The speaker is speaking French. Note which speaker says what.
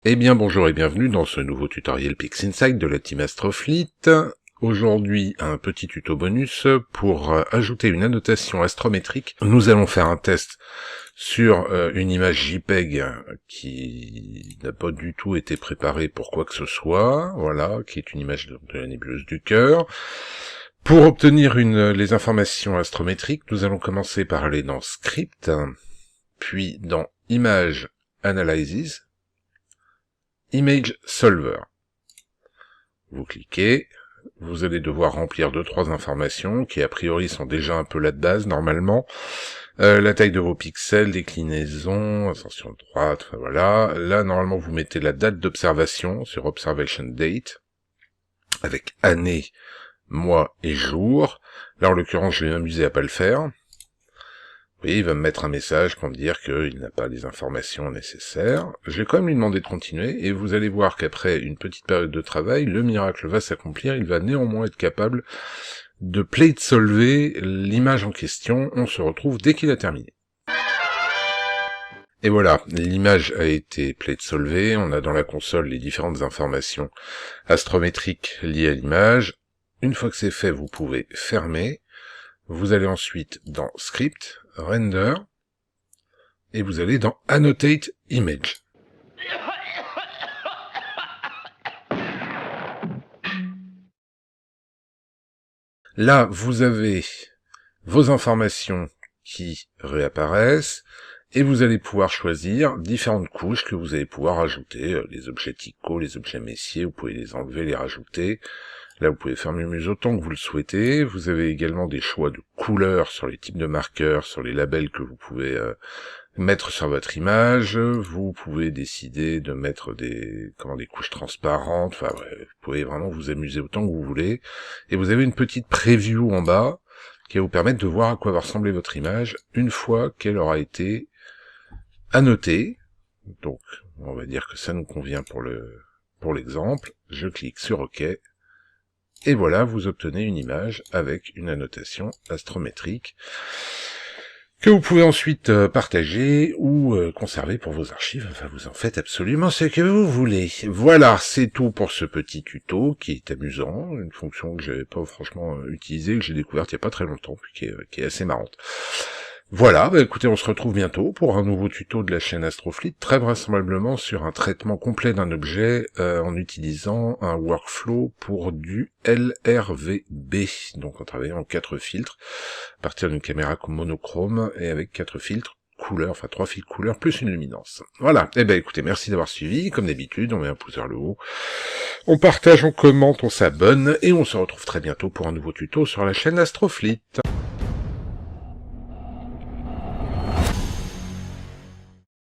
Speaker 1: Eh bien bonjour et bienvenue dans ce nouveau tutoriel PixInsight de la team Astrofleet. Aujourd'hui un petit tuto bonus pour ajouter une annotation astrométrique. Nous allons faire un test sur une image JPEG qui n'a pas du tout été préparée pour quoi que ce soit, voilà, qui est une image de la nébuleuse du Cœur. Pour obtenir les informations astrométriques, nous allons commencer par aller dans Script, puis dans Image Analysis, Image Solver. Vous cliquez, vous allez devoir remplir 2-3 informations qui a priori sont déjà un peu là de base normalement. La taille de vos pixels, déclinaison, ascension droite, enfin voilà. Là normalement vous mettez la date d'observation sur Observation Date, avec année, mois et jour. Là en l'occurrence je vais m'amuser à pas le faire. Oui, il va me mettre un message pour me dire qu'il n'a pas les informations nécessaires. Je vais quand même lui demander de continuer, et vous allez voir qu'après une petite période de travail, le miracle va s'accomplir, il va néanmoins être capable de plate solver l'image en question. On se retrouve dès qu'il a terminé. Et voilà, l'image a été plate solvée, on a dans la console les différentes informations astrométriques liées à l'image. Une fois que c'est fait, vous pouvez fermer. Vous allez ensuite dans Script, Render, et vous allez dans Annotate Image. Là, vous avez vos informations qui réapparaissent, et vous allez pouvoir choisir différentes couches que vous allez pouvoir ajouter, les objets Tycho, les objets Messier, vous pouvez les enlever, les rajouter. Là, vous pouvez faire mumuse autant que vous le souhaitez. Vous avez également des choix de couleurs sur les types de marqueurs, sur les labels que vous pouvez mettre sur votre image. Vous pouvez décider de mettre des couches transparentes. Enfin, ouais, vous pouvez vraiment vous amuser autant que vous voulez. Et vous avez une petite preview en bas qui va vous permettre de voir à quoi va ressembler votre image une fois qu'elle aura été annotée. Donc, on va dire que ça nous convient pour l'exemple. Je clique sur OK. Et voilà, vous obtenez une image avec une annotation astrométrique que vous pouvez ensuite partager ou conserver pour vos archives. Enfin, vous en faites absolument ce que vous voulez. Voilà, c'est tout pour ce petit tuto qui est amusant, une fonction que j'avais pas franchement utilisée, que j'ai découverte il y a pas très longtemps, puis qui est assez marrante. Voilà, bah écoutez, on se retrouve bientôt pour un nouveau tuto de la chaîne Astrofleet, très vraisemblablement sur un traitement complet d'un objet en utilisant un workflow pour du LRVB, donc en travaillant en 4 filtres, à partir d'une caméra monochrome et avec 4 filtres couleurs, enfin 3 fils couleurs plus une luminance. Voilà, et ben écoutez, merci d'avoir suivi, comme d'habitude, on met un pouce vers le haut, on partage, on commente, on s'abonne, et on se retrouve très bientôt pour un nouveau tuto sur la chaîne Astrofleet.